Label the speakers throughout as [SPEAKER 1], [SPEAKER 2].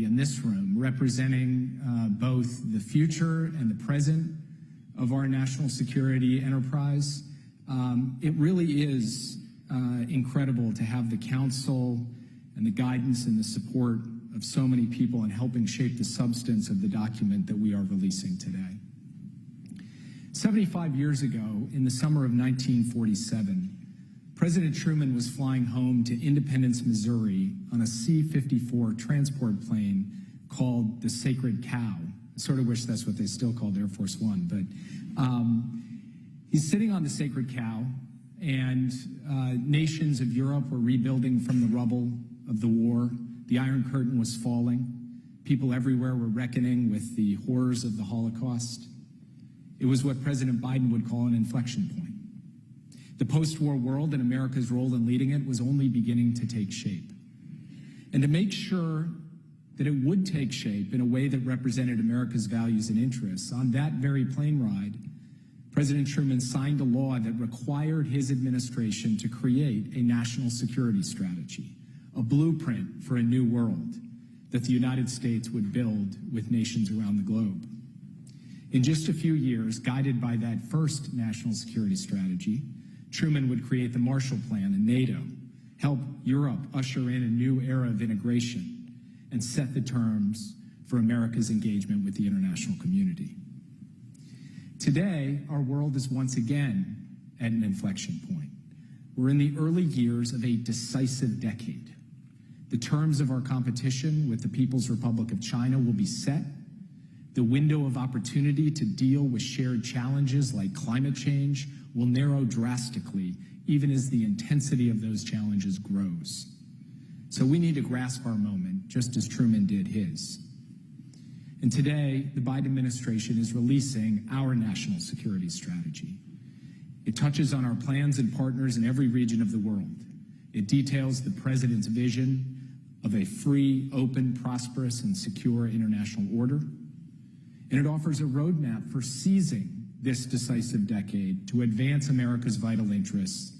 [SPEAKER 1] in this room representing both the future and the present of our national security enterprise. It really is incredible to have the counsel and the guidance and the support of so many people in helping shape the substance of the document that we are releasing today. 75 years ago, in the summer of 1947, President Truman was flying home to Independence, Missouri on a C-54 transport plane called the Sacred Cow. I sort of wish that's what they still called Air Force One, but he's sitting on the Sacred Cow, and nations of Europe were rebuilding from the rubble of the war. The Iron Curtain was falling. People everywhere were reckoning with the horrors of the Holocaust. It was what President Biden would call an inflection point. The post-war world and America's role in leading it was only beginning to take shape. And to make sure that it would take shape in a way that represented America's values and interests, on that very plane ride, President Truman signed a law that required his administration to create a national security strategy, a blueprint for a new world that the United States would build with nations around the globe. In just a few years, guided by that first national security strategy, Truman would create the Marshall Plan and NATO, help Europe usher in a new era of integration, and set the terms for America's engagement with the international community. Today, our world is once again at an inflection point. We're in the early years of a decisive decade. The terms of our competition with the People's Republic of China will be set. The window of opportunity to deal with shared challenges like climate change will narrow drastically, even as the intensity of those challenges grows. So we need to grasp our moment, just as Truman did his. And today, the Biden administration is releasing our national security strategy. It touches on our plans and partners in every region of the world. It details the president's vision of a free, open, prosperous, and secure international order. And it offers a roadmap for seizing this decisive decade to advance America's vital interests,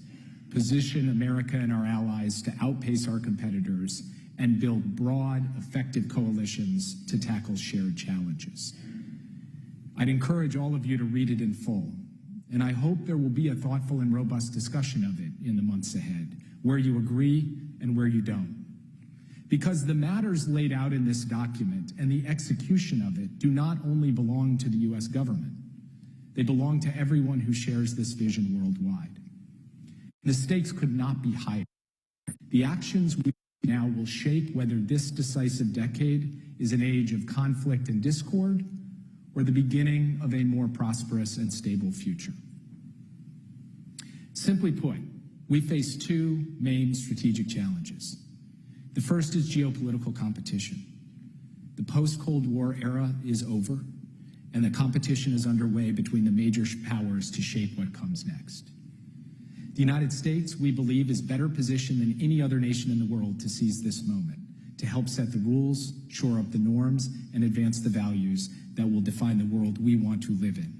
[SPEAKER 1] position America and our allies to outpace our competitors, and build broad, effective coalitions to tackle shared challenges. I'd encourage all of you to read it in full, and I hope there will be a thoughtful and robust discussion of it in the months ahead, where you agree and where you don't. Because the matters laid out in this document and the execution of it do not only belong to the U.S. government, they belong to everyone who shares this vision worldwide. The stakes could not be higher. The actions we now will shape whether this decisive decade is an age of conflict and discord or the beginning of a more prosperous and stable future. Simply put, we face two main strategic challenges. The first is geopolitical competition. The post-Cold War era is over, and the competition is underway between the major powers to shape what comes next. The United States, we believe, is better positioned than any other nation in the world to seize this moment, to help set the rules, shore up the norms, and advance the values that will define the world we want to live in.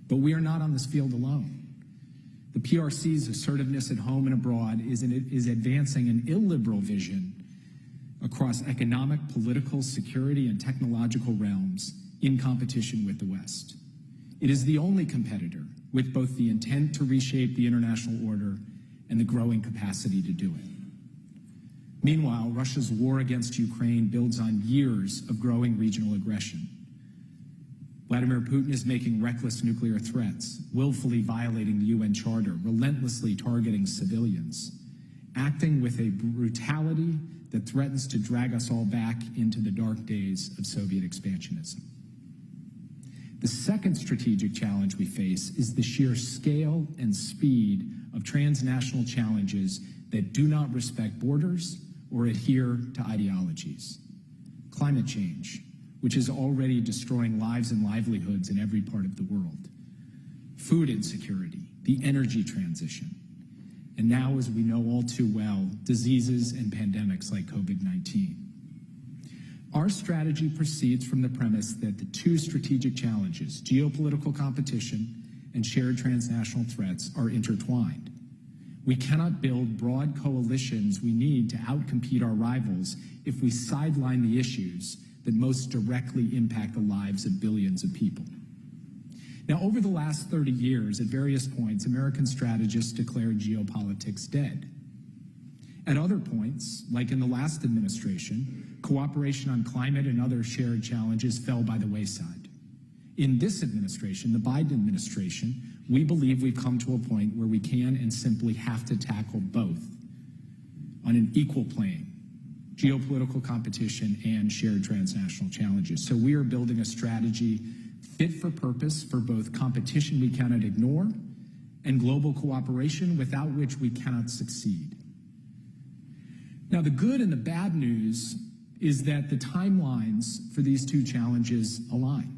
[SPEAKER 1] But we are not on this field alone. The PRC's assertiveness at home and abroad is advancing an illiberal vision across economic, political, security, and technological realms in competition with the West. It is the only competitor with both the intent to reshape the international order and the growing capacity to do it. Meanwhile, Russia's war against Ukraine builds on years of growing regional aggression. Vladimir Putin is making reckless nuclear threats, willfully violating the UN Charter, relentlessly targeting civilians, acting with a brutality that threatens to drag us all back into the dark days of Soviet expansionism. The second strategic challenge we face is the sheer scale and speed of transnational challenges that do not respect borders or adhere to ideologies. Climate change, which is already destroying lives and livelihoods in every part of the world. Food insecurity, the energy transition, and now, as we know all too well, diseases and pandemics like COVID-19. Our strategy proceeds from the premise that the two strategic challenges, geopolitical competition and shared transnational threats, are intertwined. We cannot build broad coalitions we need to outcompete our rivals if we sideline the issues that most directly impact the lives of billions of people. Now, over the last 30 years, at various points, American strategists declared geopolitics dead. At other points, like in the last administration, cooperation on climate and other shared challenges fell by the wayside. In this administration, the Biden administration, we believe we've come to a point where we can and simply have to tackle both on an equal plane, geopolitical competition and shared transnational challenges. So we are building a strategy fit for purpose for both competition we cannot ignore and global cooperation without which we cannot succeed. Now, the good and the bad news is that the timelines for these two challenges align.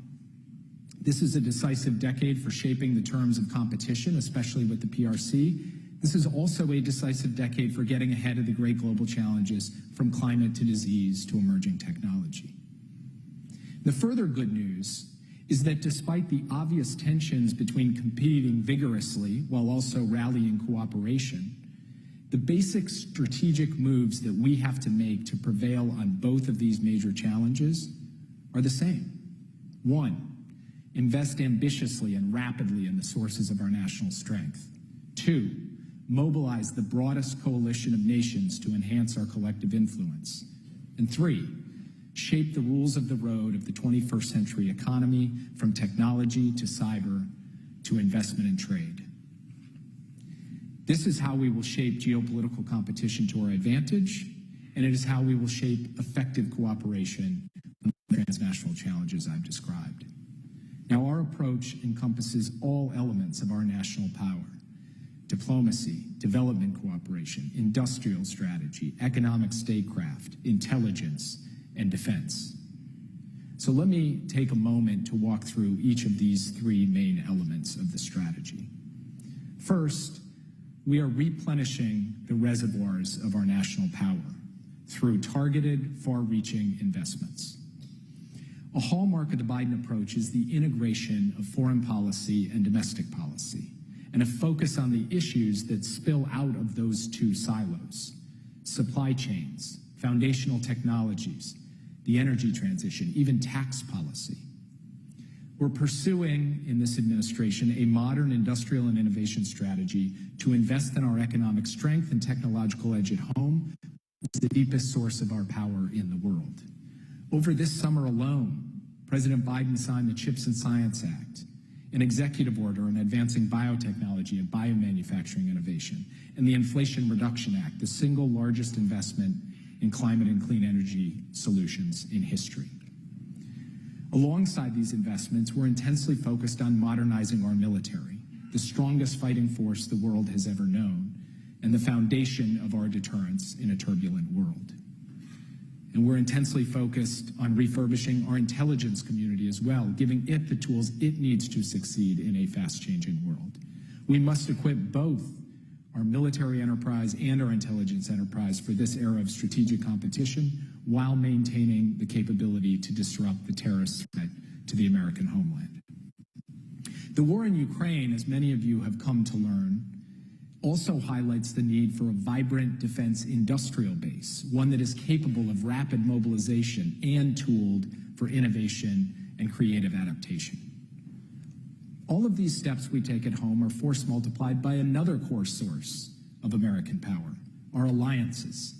[SPEAKER 1] This is a decisive decade for shaping the terms of competition, especially with the PRC. This is also a decisive decade for getting ahead of the great global challenges from climate to disease to emerging technology. The further good news is that despite the obvious tensions between competing vigorously while also rallying cooperation, the basic strategic moves that we have to make to prevail on both of these major challenges are the same. One, invest ambitiously and rapidly in the sources of our national strength. Two, mobilize the broadest coalition of nations to enhance our collective influence. And three, shape the rules of the road of the 21st century economy from technology to cyber to investment and trade. This is how we will shape geopolitical competition to our advantage, and it is how we will shape effective cooperation on the transnational challenges I've described. Now, our approach encompasses all elements of our national power: diplomacy, development cooperation, industrial strategy, economic statecraft, intelligence, and defense. So let me take a moment to walk through each of these three main elements of the strategy. First, we are replenishing the reservoirs of our national power through targeted, far-reaching investments. A hallmark of the Biden approach is the integration of foreign policy and domestic policy, and a focus on the issues that spill out of those two silos: supply chains, foundational technologies, the energy transition, even tax policy. We're pursuing, in this administration, a modern industrial and innovation strategy to invest in our economic strength and technological edge at home, which is the deepest source of our power in the world. Over this summer alone, President Biden signed the CHIPS and Science Act, an executive order on advancing biotechnology and biomanufacturing innovation, and the Inflation Reduction Act, the single largest investment in climate and clean energy solutions in history. Alongside these investments, we're intensely focused on modernizing our military, the strongest fighting force the world has ever known, and the foundation of our deterrence in a turbulent world. And we're intensely focused on refurbishing our intelligence community as well, giving it the tools it needs to succeed in a fast-changing world. We must equip both our military enterprise and our intelligence enterprise for this era of strategic competition while maintaining the capability to disrupt the terrorist threat to the American homeland. The war in Ukraine, as many of you have come to learn, also highlights the need for a vibrant defense industrial base, one that is capable of rapid mobilization and tooled for innovation and creative adaptation. All of these steps we take at home are force multiplied by another core source of American power: our alliances.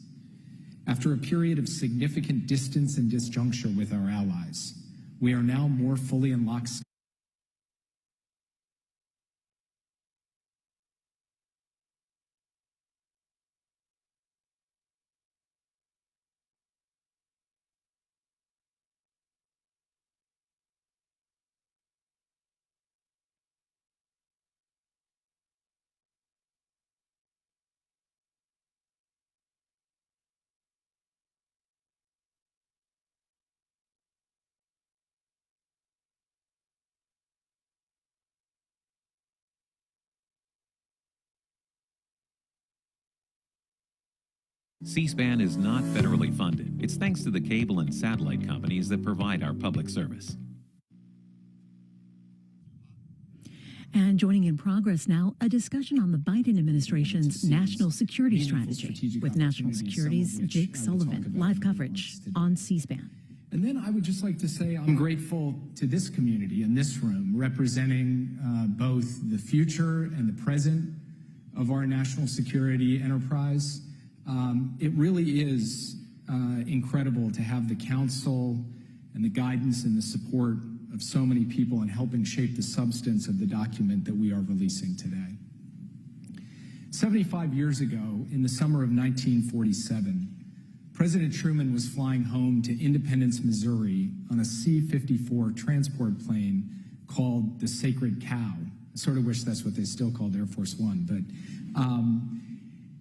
[SPEAKER 1] After a period of significant distance and disjuncture with our allies, we are now more fully in lockstep.
[SPEAKER 2] C-SPAN is not federally funded. It's thanks to the cable and satellite companies that provide our public service.
[SPEAKER 3] And joining in progress now, a discussion on the Biden administration's national security strategy with National Security's Jake Sullivan. Live coverage on C-SPAN.
[SPEAKER 1] And then I would just like to say I'm grateful to this community in this room, representing both the future and the present of our national security enterprise. It really is incredible to have the counsel and the guidance and the support of so many people in helping shape the substance of the document that we are releasing today. 75 years ago, in the summer of 1947, President Truman was flying home to Independence, Missouri on a C-54 transport plane called the Sacred Cow. I sort of wish that's what they still called Air Force One, but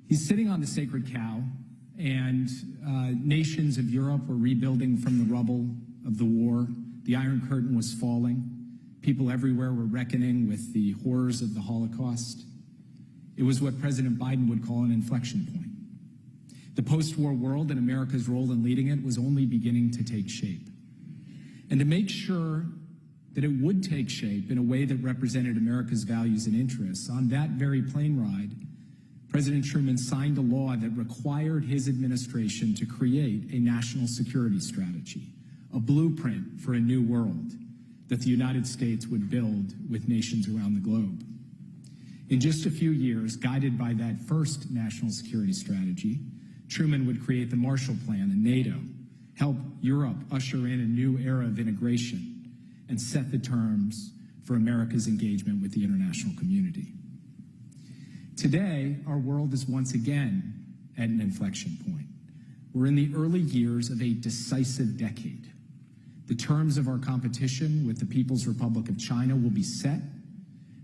[SPEAKER 1] he's sitting on the Sacred Cow, and nations of Europe were rebuilding from the rubble of the war. The Iron Curtain was falling. People everywhere were reckoning with the horrors of the Holocaust. It was what President Biden would call an inflection point. The post-war world and America's role in leading it was only beginning to take shape. And to make sure that it would take shape in a way that represented America's values and interests, on that very plane ride, President Truman signed a law that required his administration to create a national security strategy, a blueprint for a new world that the United States would build with nations around the globe. In just a few years, guided by that first national security strategy, Truman would create the Marshall Plan and NATO, help Europe usher in a new era of integration, and set the terms for America's engagement with the international community. Today, our world is once again at an inflection point. We're in the early years of a decisive decade. The terms of our competition with the People's Republic of China will be set.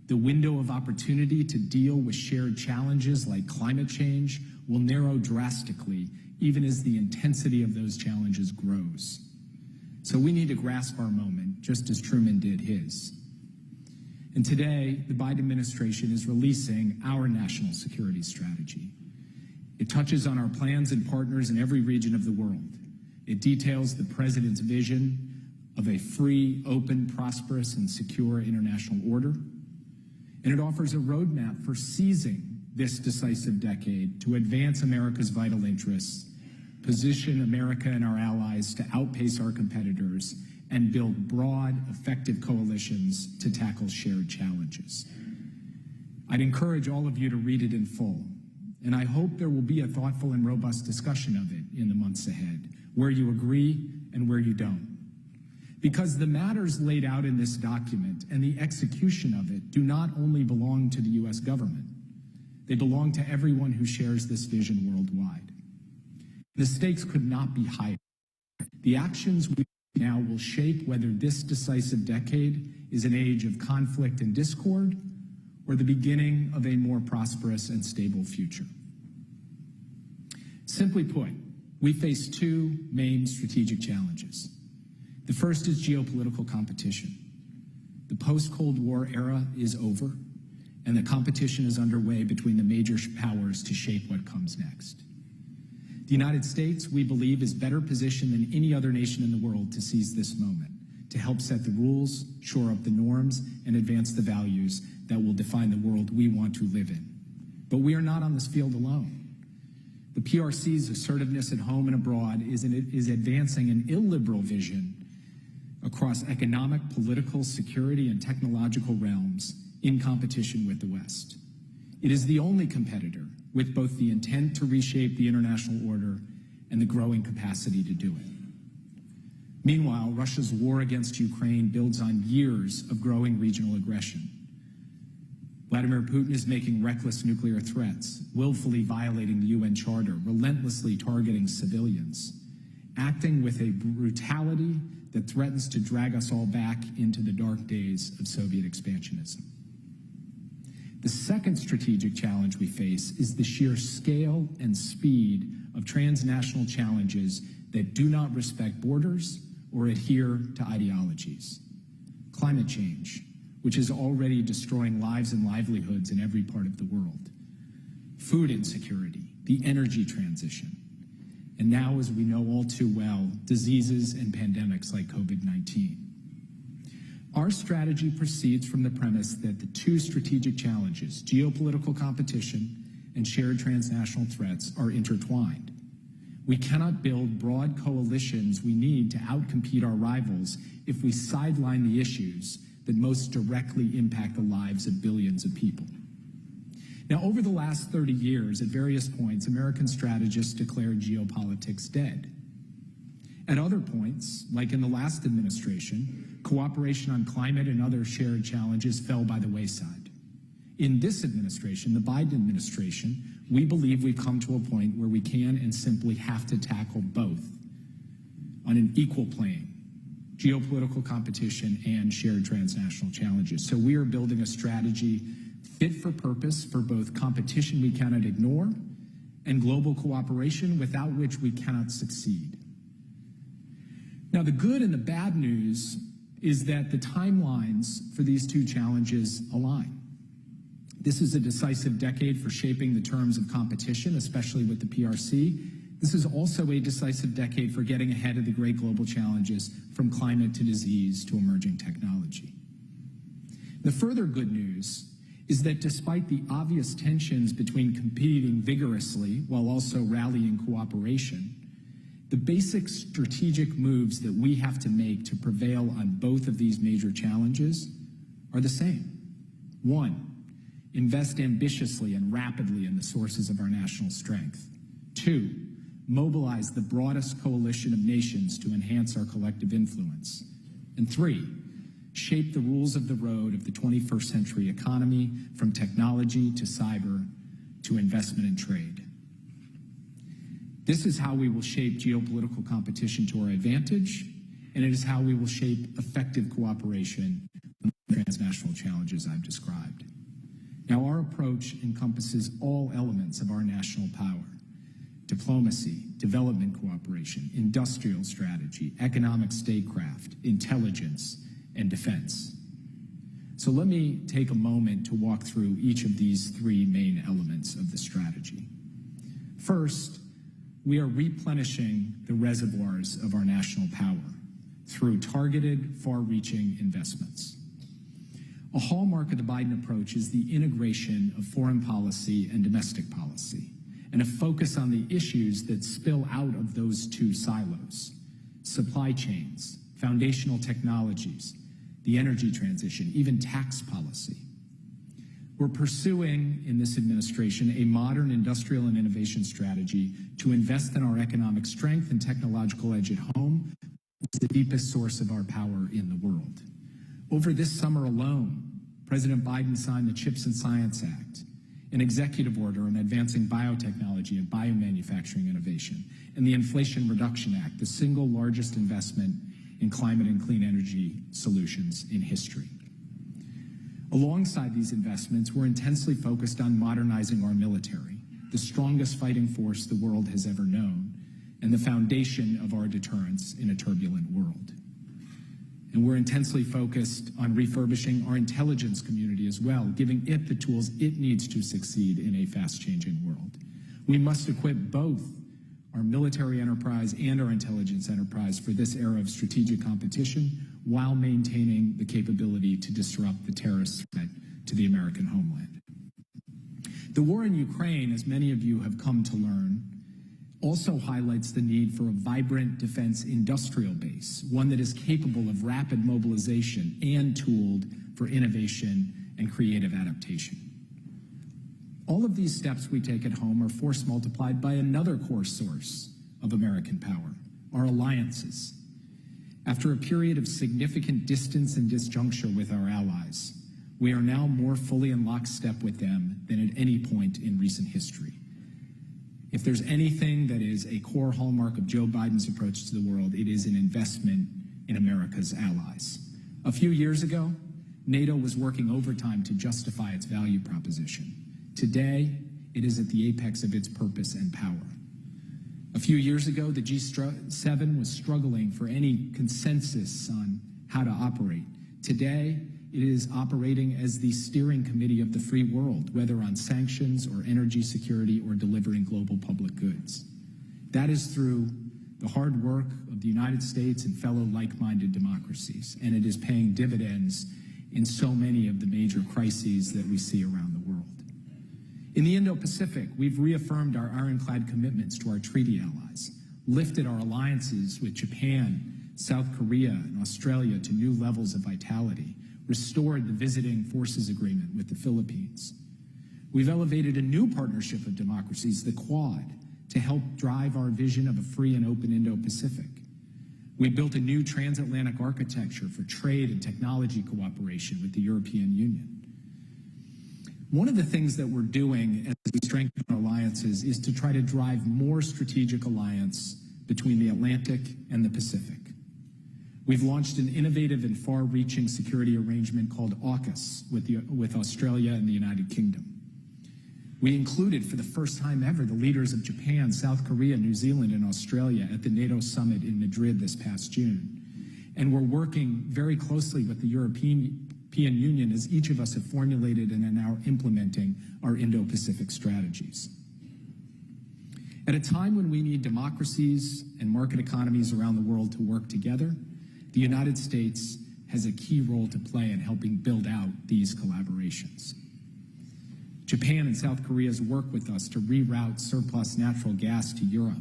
[SPEAKER 1] The window of opportunity to deal with shared challenges like climate change will narrow drastically, even as the intensity of those challenges grows. So we need to grasp our moment, just as Truman did his. And today, the Biden administration is releasing our national security strategy. It touches on our plans and partners in every region of the world. It details the president's vision of a free, open, prosperous, and secure international order. And it offers a roadmap for seizing this decisive decade to advance America's vital interests, position America and our allies to outpace our competitors, and build broad, effective coalitions to tackle shared challenges. I'd encourage all of you to read it in full, and I hope there will be a thoughtful and robust discussion of it in the months ahead, where you agree and where you don't. Because the matters laid out in this document and the execution of it do not only belong to the U.S. government, they belong to everyone who shares this vision worldwide. The stakes could not be higher. The actions we now will shape whether this decisive decade is an age of conflict and discord or the beginning of a more prosperous and stable future. Simply put, we face two main strategic challenges. The first is geopolitical competition. The post-Cold War era is over, and the competition is underway between the major powers to shape what comes next. The United States, we believe, is better positioned than any other nation in the world to seize this moment, to help set the rules, shore up the norms, and advance the values that will define the world we want to live in. But we are not on this field alone. The PRC's assertiveness at home and abroad is advancing an illiberal vision across economic, political, security, and technological realms in competition with the West. It is the only competitor with both the intent to reshape the international order and the growing capacity to do it. Meanwhile, Russia's war against Ukraine builds on years of growing regional aggression. Vladimir Putin is making reckless nuclear threats, willfully violating the UN Charter, relentlessly targeting civilians, acting with a brutality that threatens to drag us all back into the dark days of Soviet expansionism. The second strategic challenge we face is the sheer scale and speed of transnational challenges that do not respect borders or adhere to ideologies. Climate change, which is already destroying lives and livelihoods in every part of the world. Food insecurity, the energy transition, and now, as we know all too well, diseases and pandemics like COVID-19. Our strategy proceeds from the premise that the two strategic challenges, geopolitical competition and shared transnational threats, are intertwined. We cannot build broad coalitions we need to outcompete our rivals if we sideline the issues that most directly impact the lives of billions of people. Now, over the last 30 years, at various points, American strategists declared geopolitics dead. At other points, like in the last administration, cooperation on climate and other shared challenges fell by the wayside. In this administration, the Biden administration, we believe we've come to a point where we can and simply have to tackle both on an equal plane, geopolitical competition and shared transnational challenges. So we are building a strategy fit for purpose for both competition we cannot ignore and global cooperation without which we cannot succeed. Now, the good and the bad news is that the timelines for these two challenges align. This is a decisive decade for shaping the terms of competition, especially with the PRC. This is also a decisive decade for getting ahead of the great global challenges, from climate to disease to emerging technology. The further good news is that despite the obvious tensions between competing vigorously while also rallying cooperation, the basic strategic moves that we have to make to prevail on both of these major challenges are the same. One, invest ambitiously and rapidly in the sources of our national strength. Two, mobilize the broadest coalition of nations to enhance our collective influence. And three, shape the rules of the road of the 21st century economy, from technology to cyber to investment and trade. This is how we will shape geopolitical competition to our advantage, and it is how we will shape effective cooperation on the transnational challenges I've described. Now, our approach encompasses all elements of our national power: diplomacy, development cooperation, industrial strategy, economic statecraft, intelligence, and defense. So let me take a moment to walk through each of these three main elements of the strategy. First, we are replenishing the reservoirs of our national power through targeted, far-reaching investments. A hallmark of the Biden approach is the integration of foreign policy and domestic policy, and a focus on the issues that spill out of those two silos: supply chains, foundational technologies, the energy transition, even tax policy. We're pursuing, in this administration, a modern industrial and innovation strategy to invest in our economic strength and technological edge at home, which is the deepest source of our power in the world. Over this summer alone, President Biden signed the CHIPS and Science Act, an executive order on advancing biotechnology and biomanufacturing innovation, and the Inflation Reduction Act, the single largest investment in climate and clean energy solutions in history. Alongside these investments, we're intensely focused on modernizing our military, the strongest fighting force the world has ever known, and the foundation of our deterrence in a turbulent world. And we're intensely focused on refurbishing our intelligence community as well, giving it the tools it needs to succeed in a fast-changing world. We must equip both our military enterprise and our intelligence enterprise for this era of strategic competition, while maintaining the capability to disrupt the terrorist threat to the American homeland. The war in Ukraine, as many of you have come to learn, also highlights the need for a vibrant defense industrial base, one that is capable of rapid mobilization and tooled for innovation and creative adaptation. All of these steps we take at home are force multiplied by another core source of American power: our alliances. After a period of significant distance and disjuncture with our allies, we are now more fully in lockstep with them than at any point in recent history. If there's anything that is a core hallmark of Joe Biden's approach to the world, it is an investment in America's allies. A few years ago, NATO was working overtime to justify its value proposition. Today, it is at the apex of its purpose and power. A few years ago, the G7 was struggling for any consensus on how to operate. Today, it is operating as the steering committee of the free world, whether on sanctions or energy security or delivering global public goods. That is through the hard work of the United States and fellow like-minded democracies, and it is paying dividends in so many of the major crises that we see around the world. In the Indo-Pacific, we've reaffirmed our ironclad commitments to our treaty allies, lifted our alliances with Japan, South Korea, and Australia to new levels of vitality, restored the Visiting Forces Agreement with the Philippines. We've elevated a new partnership of democracies, the Quad, to help drive our vision of a free and open Indo-Pacific. We built a new transatlantic architecture for trade and technology cooperation with the European Union. One of the things that we're doing as we strengthen our alliances is to try to drive more strategic alliance between the Atlantic and the Pacific. We've launched an innovative and far-reaching security arrangement called AUKUS with Australia and the United Kingdom. We included, for the first time ever, the leaders of Japan, South Korea, New Zealand, and Australia at the NATO summit in Madrid this past June. And we're working very closely with the European Union as each of us have formulated and are now implementing our Indo-Pacific strategies. At a time when we need democracies and market economies around the world to work together, the United States has a key role to play in helping build out these collaborations. Japan and South Korea's work with us to reroute surplus natural gas to Europe,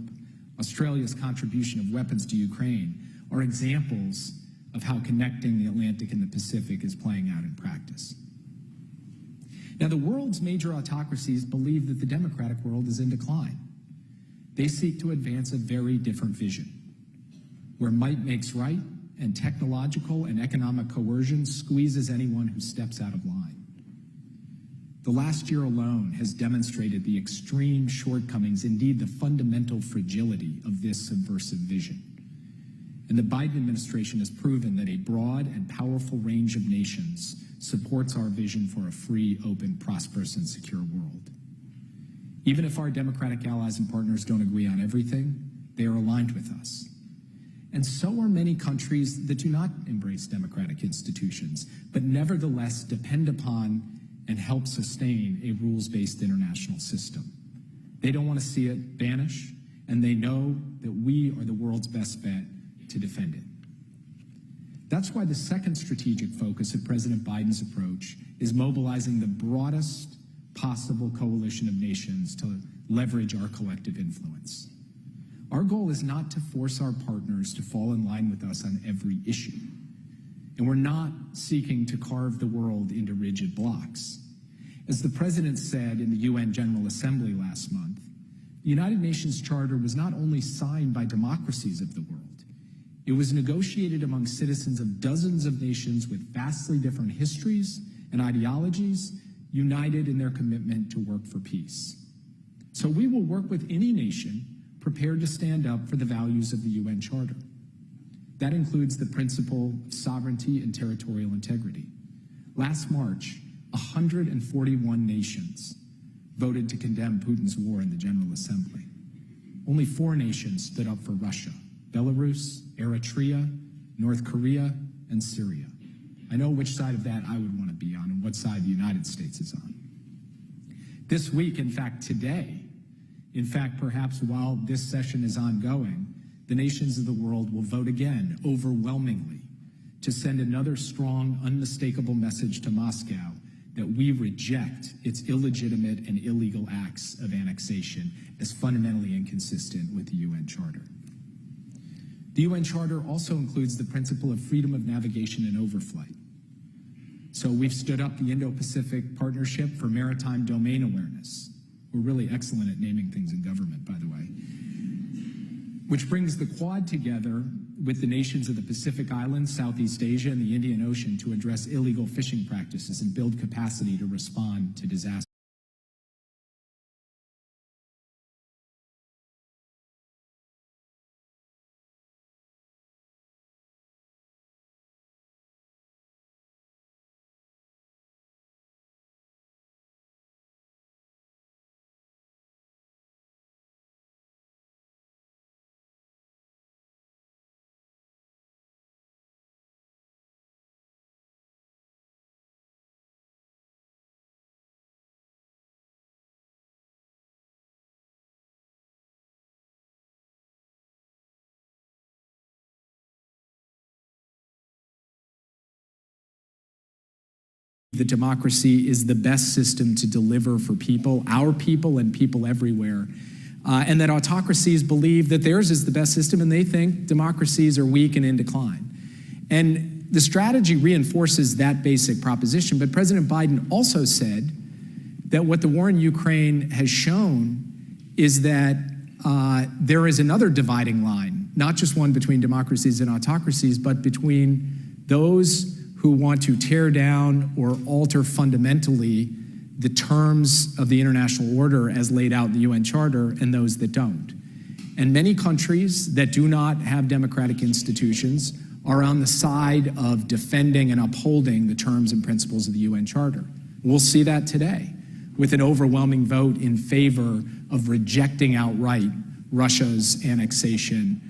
[SPEAKER 1] Australia's contribution of weapons to Ukraine, are examples of how connecting the Atlantic and the Pacific is playing out in practice. Now, the world's major autocracies believe that the democratic world is in decline. They seek to advance a very different vision, where might makes right and technological and economic coercion squeezes anyone who steps out of line. The last year alone has demonstrated the extreme shortcomings, indeed the fundamental fragility of this subversive vision. And the Biden administration has proven that a broad and powerful range of nations supports our vision for a free, open, prosperous, and secure world. Even if our democratic allies and partners don't agree on everything, they are aligned with us. And so are many countries that do not embrace democratic institutions, but nevertheless depend upon and help sustain a rules-based international system. They don't want to see it vanish, and they know that we are the world's best bet to defend it. That's why the second strategic focus of President Biden's approach is mobilizing the broadest possible coalition of nations to leverage our collective influence. Our goal is not to force our partners to fall in line with us on every issue. And we're not seeking to carve the world into rigid blocks. As the President said in the UN General Assembly last month, the United Nations Charter was not only signed by democracies of the world, it was negotiated among citizens of dozens of nations with vastly different histories and ideologies, united in their commitment to work for peace. So we will work with any nation prepared to stand up for the values of the UN Charter. That includes the principle of sovereignty and territorial integrity. Last March, 141 nations voted to condemn Putin's war in the General Assembly. Only 4 nations stood up for Russia: Belarus, Eritrea, North Korea, and Syria. I know which side of that I would want to be on and what side the United States is on. This week, in fact, today, perhaps while this session is ongoing, the nations of the world will vote again, overwhelmingly, to send another strong, unmistakable message to Moscow that we reject its illegitimate and illegal acts of annexation as fundamentally inconsistent with the UN Charter. The UN Charter also includes the principle of freedom of navigation and overflight. So we've stood up the Indo-Pacific Partnership for Maritime Domain Awareness. We're really excellent at naming things in government, by the way, which brings the Quad together with the nations of the Pacific Islands, Southeast Asia, and the Indian Ocean to address illegal fishing practices and build capacity to respond to disasters. that democracy is the best system to deliver for people, our people and people everywhere, and that autocracies believe that theirs is the best system, and they think democracies are weak and in decline. And the strategy reinforces that basic proposition, but President Biden also said that what the war in Ukraine has shown is that there is another dividing line, not just one between democracies and autocracies, but between those who want to tear down or alter fundamentally the terms of the international order as laid out in the UN Charter and those that don't. And many countries that do not have democratic institutions are on the side of defending and upholding the terms and principles of the UN Charter. We'll see that today with an overwhelming vote in favor of rejecting outright Russia's annexation,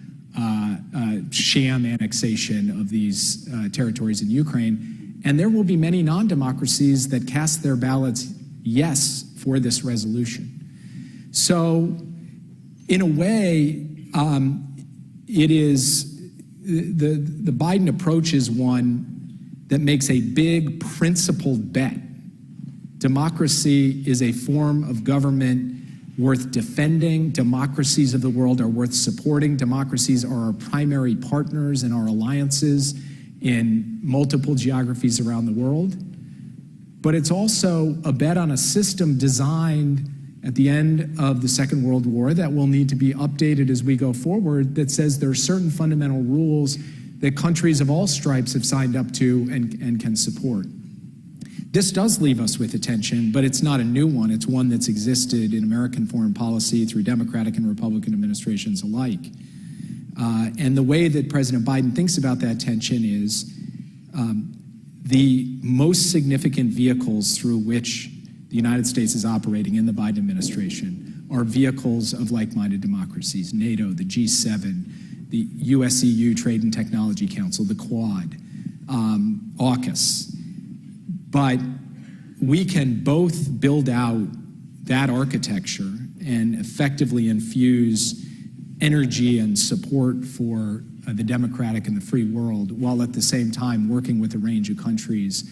[SPEAKER 1] sham annexation of these territories in Ukraine. And there will be many non-democracies that cast their ballots yes for this resolution. So in a way, it is the Biden approach is one that makes a big principled bet. Democracy is a form of government worth defending. Democracies of the world are worth supporting. Democracies are our primary partners in our alliances in multiple geographies around the world. But it's also a bet on a system designed at the end of the Second World War that will need to be updated as we go forward, that says there are certain fundamental rules that countries of all stripes have signed up to and can support. This does leave us with a tension, but it's not a new one. It's one that's existed in American foreign policy through Democratic and Republican administrations alike. And the way that President Biden thinks about that tension is the most significant vehicles through which the United States is operating in the Biden administration are vehicles of like-minded democracies: NATO, the G7, the US-EU Trade and Technology Council, the Quad, AUKUS. But we can both build out that architecture and effectively infuse energy and support for the democratic and the free world, while at the same time working with a range of countries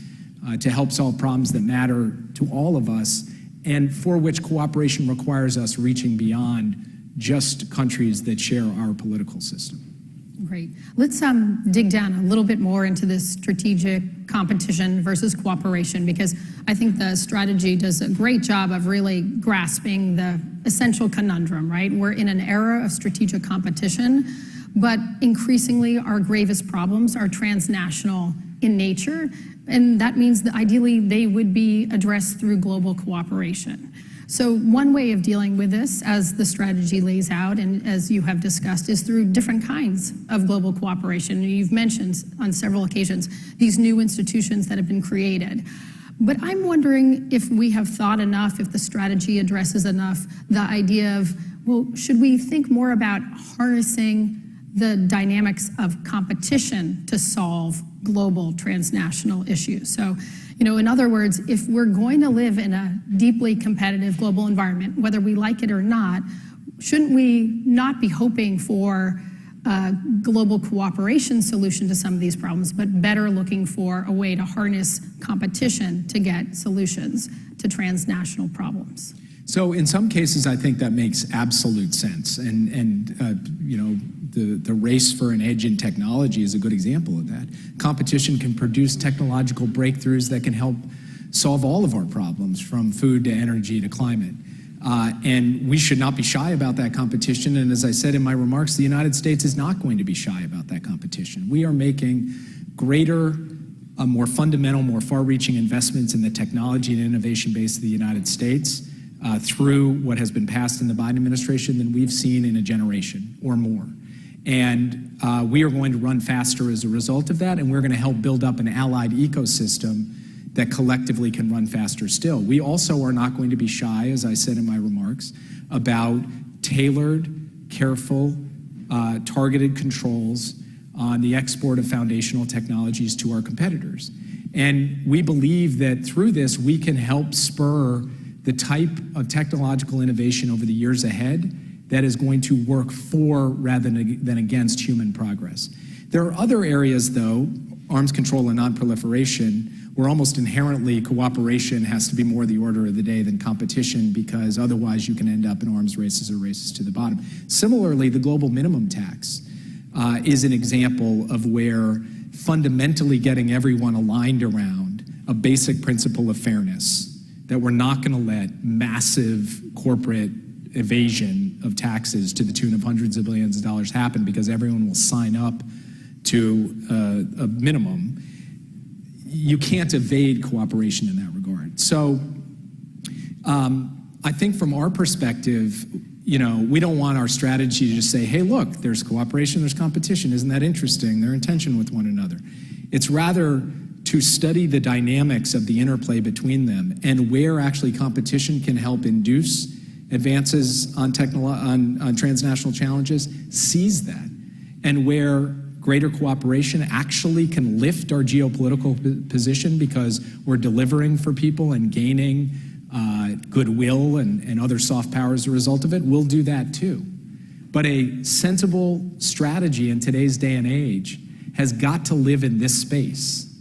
[SPEAKER 1] to help solve problems that matter to all of us, and for which cooperation requires us reaching beyond just countries that share our political system.
[SPEAKER 4] Great. Let's dig down a little bit more into this strategic competition versus cooperation, because I think the strategy does a great job of really grasping the essential conundrum, right? We're in an era of strategic competition, but increasingly our gravest problems are transnational in nature, and that means that ideally they would be addressed through global cooperation. So one way of dealing with this, as the strategy lays out and as you have discussed, is through different kinds of global cooperation. You've mentioned on several occasions these new institutions that have been created. But I'm wondering if we have thought enough, if the strategy addresses enough the idea of, well, should we think more about harnessing the dynamics of competition to solve global transnational issues? So, in other words, if we're going to live in a deeply competitive global environment, whether we like it or not, shouldn't we not be hoping for a global cooperation solution to some of these problems, but better looking for a way to harness competition to get solutions to transnational problems?
[SPEAKER 1] So in some cases, I think that makes absolute sense. The race for an edge in technology is a good example of that. Competition can produce technological breakthroughs that can help solve all of our problems, from food to energy to climate. And we should not be shy about that competition. And as I said in my remarks, the United States is not going to be shy about that competition. We are making greater, more fundamental, more far-reaching investments in the technology and innovation base of the United States through what has been passed in the Biden administration than we've seen in a generation or more. And we are going to run faster as a result of that, and we're going to help build up an allied ecosystem that collectively can run faster still. We also are not going to be shy, as I said in my remarks, about tailored, careful, targeted controls on the export of foundational technologies to our competitors. And we believe that through this, we can help spur the type of technological innovation over the years ahead that is going to work for rather than against human progress. There are other areas, though, arms control and nonproliferation, where almost inherently cooperation has to be more the order of the day than competition, because otherwise you can end up in arms races or races to the bottom. Similarly, the global minimum tax is an example of where fundamentally getting everyone aligned around a basic principle of fairness, that we're not going to let massive corporate evasion of taxes to the tune of hundreds of billions of dollars happen because everyone will sign up to a minimum. You can't evade cooperation in that regard. So I think from our perspective, we don't want our strategy to just say, hey, look, there's cooperation, there's competition. Isn't that interesting? They're in tension with one another. It's rather to study the dynamics of the interplay between them and where actually competition can help induce advances on transnational challenges, seize that, and where greater cooperation actually can lift our geopolitical position because we're delivering for people and gaining goodwill and other soft power as a result of it, we'll do that too. But a sensible strategy in today's day and age has got to live in this space,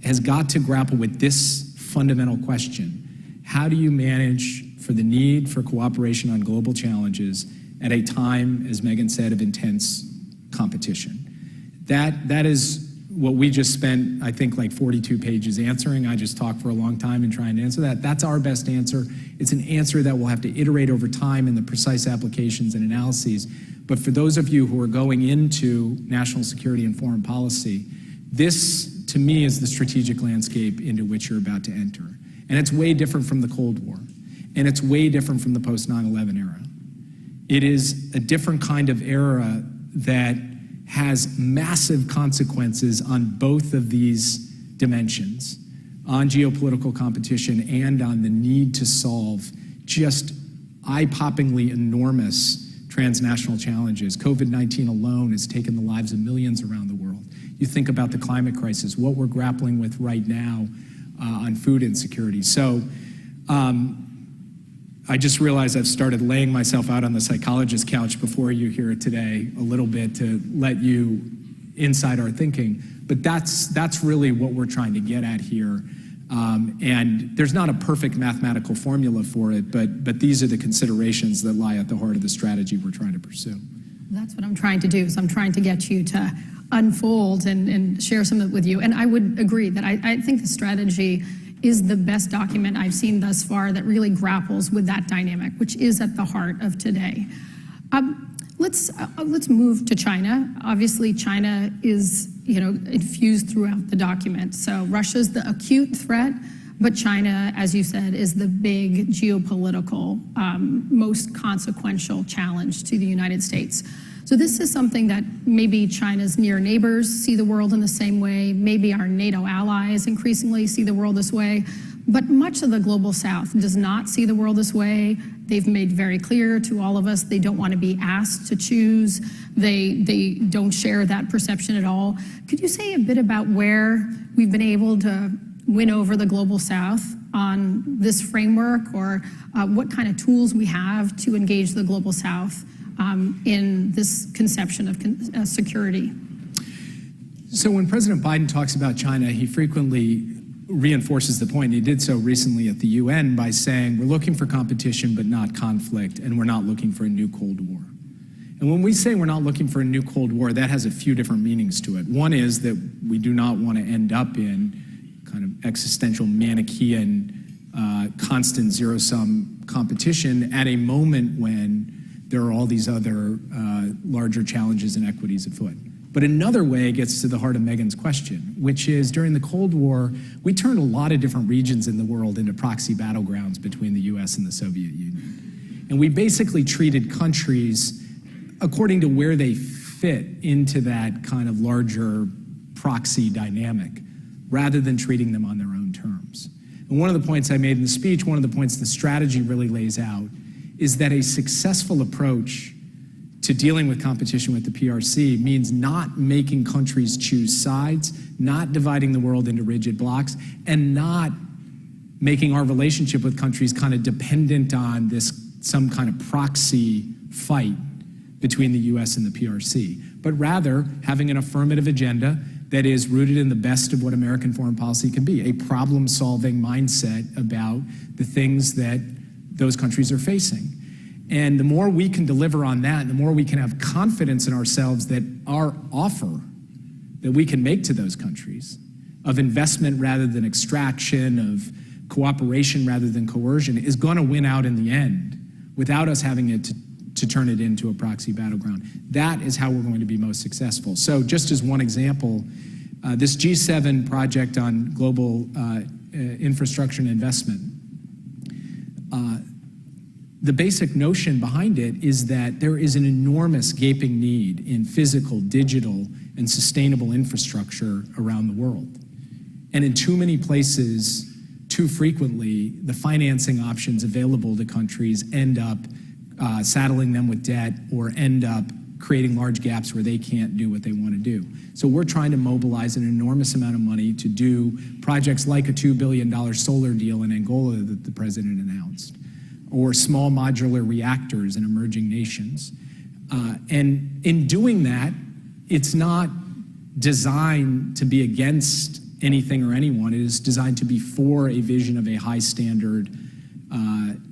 [SPEAKER 1] has got to grapple with this fundamental question. How do you manage for the need for cooperation on global challenges at a time, as Megan said, of intense competition? That is what we just spent, I think, like 42 pages answering. I just talked for a long time in trying to answer that. That's our best answer. It's an answer that we'll have to iterate over time in the precise applications and analyses. But for those of you who are going into national security and foreign policy, this, to me, is the strategic landscape into which you're about to enter. And it's way different from the Cold War. And it's way different from the post-9/11 era. It is a different kind of era that has massive consequences on both of these dimensions, on geopolitical competition and on the need to solve just eye-poppingly enormous transnational challenges. COVID-19 alone has taken the lives of millions around the world. You think about the climate crisis, what we're grappling with right now on food insecurity. So I just realized I've started laying myself out on the psychologist's couch before you hear it today a little bit to let you inside our thinking. But that's really what we're trying to get at here. And there's not a perfect mathematical formula for it, but these are the considerations that lie at the heart of the strategy we're trying to pursue.
[SPEAKER 4] That's what I'm trying to do, is I'm trying to get you to unfold and share some of it with you. And I would agree that I think the strategy is the best document I've seen thus far that really grapples with that dynamic, which is at the heart of today. Let's move to China. Obviously, China is infused throughout the document. So Russia's the acute threat, but China, as you said, is the big geopolitical, most consequential challenge to the United States. So this is something that maybe China's near neighbors see the world in the same way, maybe our NATO allies increasingly see the world this way, but much of the global South does not see the world this way. They've made very clear to all of us they don't want to be asked to choose. They don't share that perception at all. Could you say a bit about where we've been able to win over the global South on this framework, or what kind of tools we have to engage the global South in this conception of security?
[SPEAKER 1] So when President Biden talks about China, he frequently reinforces the point, and he did so recently at the UN by saying, we're looking for competition but not conflict, and we're not looking for a new Cold War. And when we say we're not looking for a new Cold War, that has a few different meanings to it. One is that we do not want to end up in kind of existential Manichaean, constant zero-sum competition at a moment when there are all these other larger challenges and equities afoot. But another way gets to the heart of Megan's question, which is during the Cold War, we turned a lot of different regions in the world into proxy battlegrounds between the US and the Soviet Union. And we basically treated countries according to where they fit into that kind of larger proxy dynamic, rather than treating them on their own terms. And one of the points I made in the speech, one of the points the strategy really lays out, is that a successful approach to dealing with competition with the PRC means not making countries choose sides, not dividing the world into rigid blocks, and not making our relationship with countries kind of dependent on some kind of proxy fight between the US and the PRC, but rather having an affirmative agenda, that is rooted in the best of what American foreign policy can be, a problem-solving mindset about the things that those countries are facing. And the more we can deliver on that, the more we can have confidence in ourselves that our offer that we can make to those countries of investment rather than extraction, of cooperation rather than coercion, is going to win out in the end without us having it to turn it into a proxy battleground. That is how we're going to be most successful. So just as one example, this G7 project on global infrastructure and investment, the basic notion behind it is that there is an enormous gaping need in physical, digital, and sustainable infrastructure around the world. And in too many places, too frequently, the financing options available to countries end up saddling them with debt or end up creating large gaps where they can't do what they want to do. So we're trying to mobilize an enormous amount of money to do projects like a $2 billion solar deal in Angola that the president announced, or small modular reactors in emerging nations. And in doing that, it's not designed to be against anything or anyone. It is designed to be for a vision of a high standard,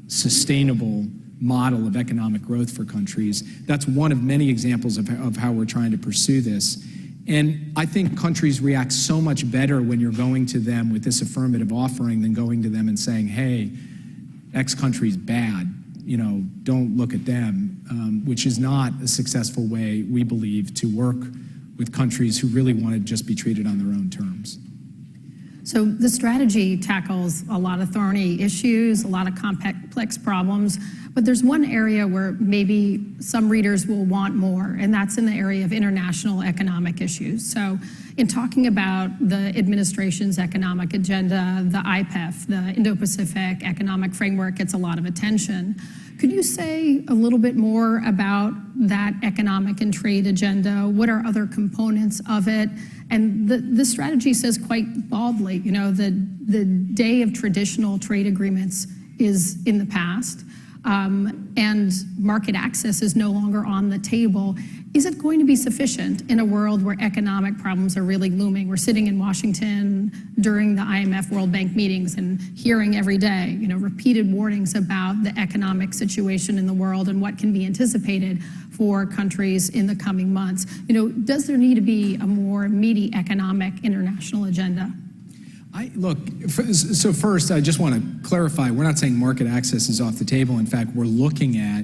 [SPEAKER 1] sustainable model of economic growth for countries. That's one of many examples of how we're trying to pursue this. And I think countries react so much better when you're going to them with this affirmative offering than going to them and saying, hey, X country's bad, you know, don't look at them, which is not a successful way, we believe, to work with countries who really want to just be treated on their own terms.
[SPEAKER 4] So the strategy tackles a lot of thorny issues, a lot of complex problems, but there's one area where maybe some readers will want more, and that's in the area of international economic issues. So in talking about the administration's economic agenda, the IPEF, the Indo-Pacific Economic Framework, gets a lot of attention. Could you say a little bit more about that economic and trade agenda? What are other components of it? And the strategy says quite baldly, you know, the day of traditional trade agreements is in the past, and market access is no longer on the table. Is it going to be sufficient in a world where economic problems are really looming? We're sitting in Washington during the IMF World Bank meetings and hearing every day, you know, repeated warnings about the economic situation in the world and what can be anticipated for countries in the coming months. You know, does there need to be a more meaty economic international agenda?
[SPEAKER 1] So first, I just want to clarify, we're not saying market access is off the table. In fact, we're looking at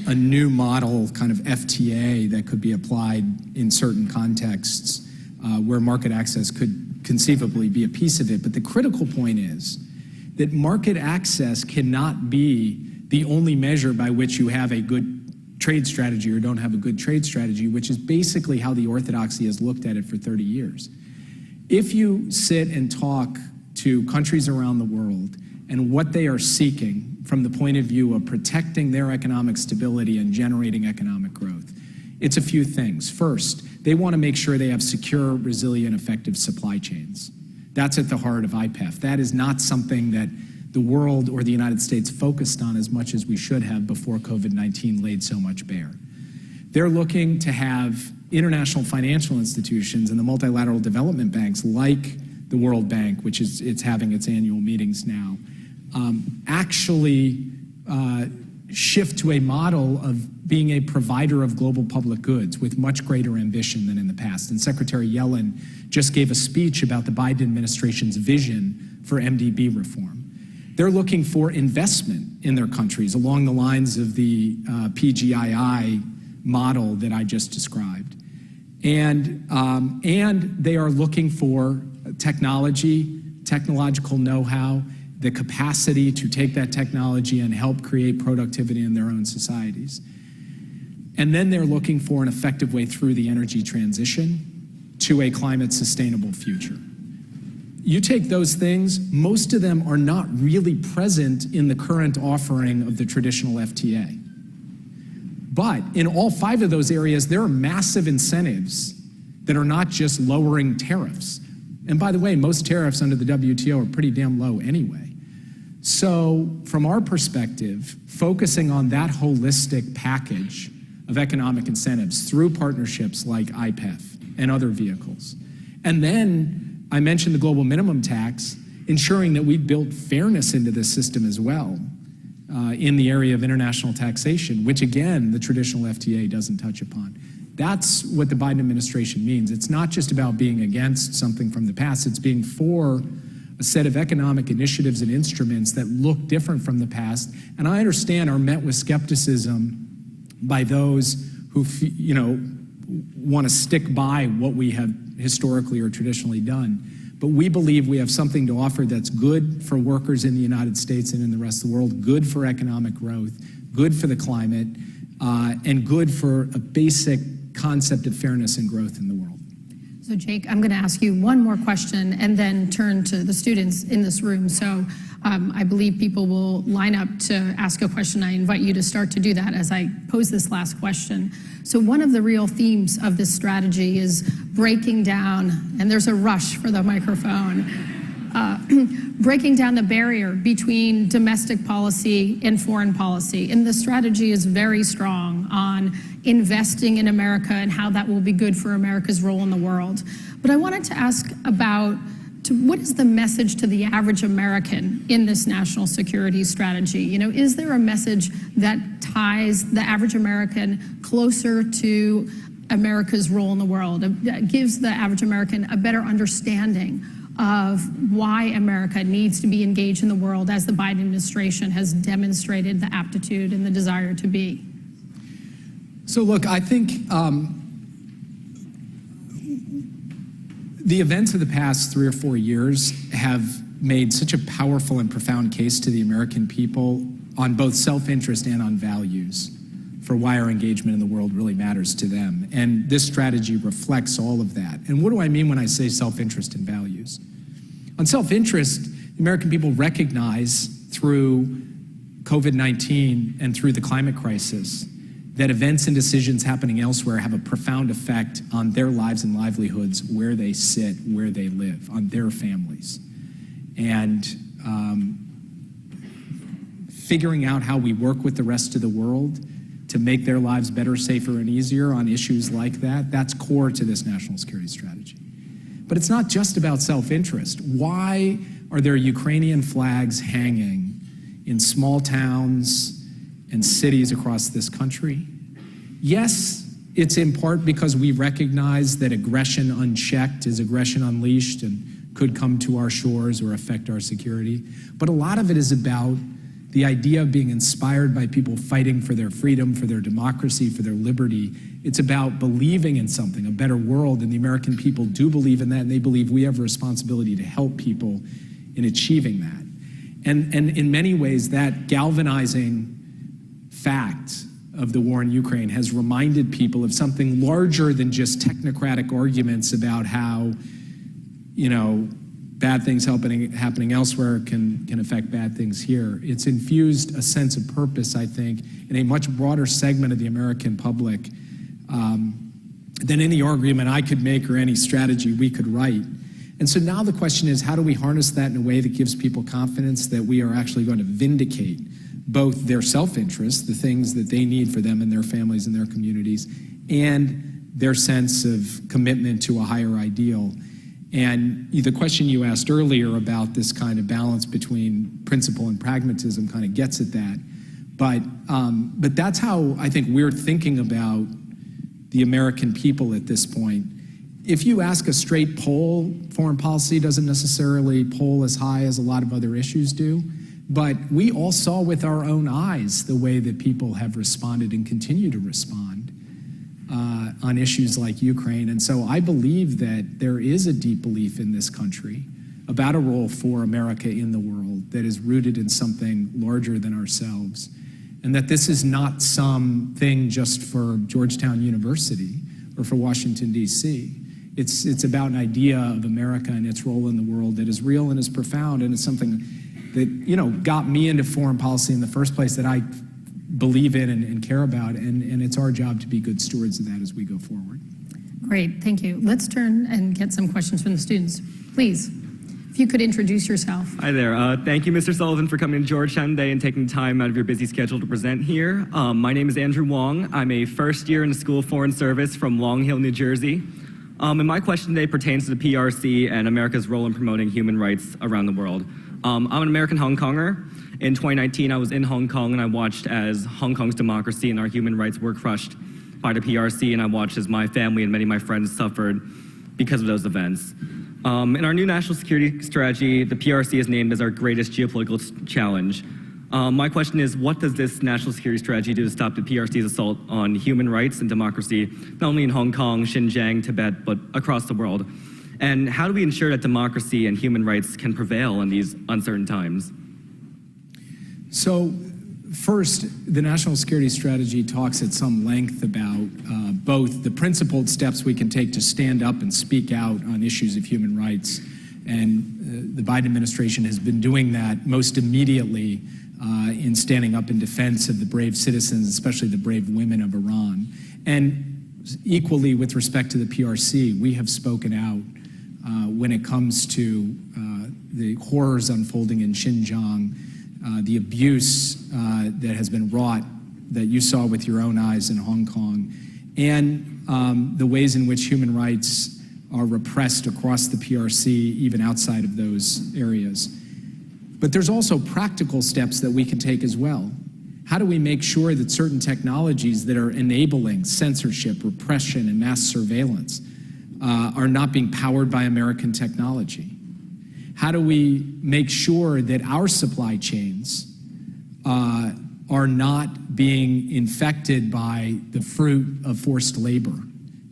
[SPEAKER 1] a new model, kind of FTA, that could be applied in certain contexts where market access could conceivably be a piece of it. But the critical point is that market access cannot be the only measure by which you have a good trade strategy or don't have a good trade strategy, which is basically how the orthodoxy has looked at it for 30 years. If you sit and talk to countries around the world and what they are seeking from the point of view of protecting their economic stability and generating economic growth, it's a few things. First, they want to make sure they have secure, resilient, effective supply chains. That's at the heart of IPEF. That is not something that the world or the United States focused on as much as we should have before COVID-19 laid so much bare. They're looking to have international financial institutions and the multilateral development banks like the World Bank, which it's having its annual meetings now, actually shift to a model of being a provider of global public goods with much greater ambition than in the past. And Secretary Yellen just gave a speech about the Biden administration's vision for MDB reform. They're looking for investment in their countries along the lines of the PGII model that I just described. And they are looking for technology, technological know-how, the capacity to take that technology and help create productivity in their own societies. And then they're looking for an effective way through the energy transition to a climate sustainable future. You take those things, most of them are not really present in the current offering of the traditional FTA. But in all 5 of those areas, there are massive incentives that are not just lowering tariffs. And by the way, most tariffs under the WTO are pretty damn low anyway. So from our perspective, focusing on that holistic package of economic incentives through partnerships like IPEF and other vehicles. And then I mentioned the global minimum tax, ensuring that we built fairness into this system as well in the area of international taxation, which again, the traditional FTA doesn't touch upon. That's what the Biden administration means. It's not just about being against something from the past, it's being for a set of economic initiatives and instruments that look different from the past, and I understand are met with skepticism by those who want to stick by what we have historically or traditionally done. But we believe we have something to offer that's good for workers in the United States and in the rest of the world, good for economic growth, good for the climate, and good for a basic concept of fairness and growth in the world.
[SPEAKER 4] So Jake, I'm going to ask you one more question and then turn to the students in this room. So I believe people will line up to ask a question. I invite you to start to do that as I pose this last question. So one of the real themes of this strategy is breaking down, and there's a rush for the microphone, breaking down the barrier between domestic policy and foreign policy. And the strategy is very strong on investing in America and how that will be good for America's role in the world. But I wanted to ask about what is the message to the average American in this national security strategy? You know, is there a message that ties the average American closer to America's role in the world, that gives the average American a better understanding of why America needs to be engaged in the world as the Biden administration has demonstrated the aptitude and the desire to be?
[SPEAKER 1] So look, I think the events of the past 3 or 4 years have made such a powerful and profound case to the American people on both self-interest and on values for why our engagement in the world really matters to them. And this strategy reflects all of that. And what do I mean when I say self-interest and values? On self-interest, the American people recognize through COVID-19 and through the climate crisis that events and decisions happening elsewhere have a profound effect on their lives and livelihoods, where they sit, where they live, on their families. And figuring out how we work with the rest of the world to make their lives better, safer, and easier on issues like that, that's core to this national security strategy. But it's not just about self-interest. Why are there Ukrainian flags hanging in small towns and cities across this country? Yes, it's in part because we recognize that aggression unchecked is aggression unleashed and could come to our shores or affect our security. But a lot of it is about the idea of being inspired by people fighting for their freedom, for their democracy, for their liberty. It's about believing in something, a better world, and the American people do believe in that, and they believe we have a responsibility to help people in achieving that. And in many ways, that galvanizing fact of the war in Ukraine has reminded people of something larger than just technocratic arguments about how, bad things happening elsewhere can affect bad things here. It's infused a sense of purpose, I think, in a much broader segment of the American public than any argument I could make or any strategy we could write. And so now the question is, how do we harness that in a way that gives people confidence that we are actually going to vindicate both their self-interest, the things that they need for them and their families and their communities, and their sense of commitment to a higher ideal. And the question you asked earlier about this kind of balance between principle and pragmatism kind of gets at that. But that's how I think we're thinking about the American people at this point. If you ask a straight poll, foreign policy doesn't necessarily poll as high as a lot of other issues do. But we all saw with our own eyes the way that people have responded and continue to respond on issues like Ukraine. And so I believe that there is a deep belief in this country about a role for America in the world that is rooted in something larger than ourselves. And that this is not something just for Georgetown University or for Washington, D.C. It's about an idea of America and its role in the world that is real and is profound, and it's something that got me into foreign policy in the first place, that I believe in and care about, and it's our job to be good stewards of that as we go forward.
[SPEAKER 4] Great, thank you. Let's turn and get some questions from the students. Please, if you could introduce yourself.
[SPEAKER 5] Hi there. Thank you, Mr. Sullivan, for coming to Georgetown today and taking time out of your busy schedule to present here. My name is Andrew Wong. I'm a first year in the School of Foreign Service from Long Hill, New Jersey. And my question today pertains to the PRC and America's role in promoting human rights around the world. I'm an American Hong Konger. In 2019, I was in Hong Kong, and I watched as Hong Kong's democracy and our human rights were crushed by the PRC, and I watched as my family and many of my friends suffered because of those events. In our new national security strategy, the PRC is named as our greatest geopolitical challenge. My question is, what does this national security strategy do to stop the PRC's assault on human rights and democracy, not only in Hong Kong, Xinjiang, Tibet, but across the world? And how do we ensure that democracy and human rights can prevail in these uncertain times?
[SPEAKER 1] So, first, the national security strategy talks at some length about both the principled steps we can take to stand up and speak out on issues of human rights. And the Biden administration has been doing that most immediately in standing up in defense of the brave citizens, especially the brave women of Iran. And equally with respect to the PRC, we have spoken out when it comes to the horrors unfolding in Xinjiang, the abuse that has been wrought that you saw with your own eyes in Hong Kong, and the ways in which human rights are repressed across the PRC, even outside of those areas. But there's also practical steps that we can take as well. How do we make sure that certain technologies that are enabling censorship, repression, and mass surveillance are not being powered by American technology? How do we make sure that our supply chains are not being infected by the fruit of forced labor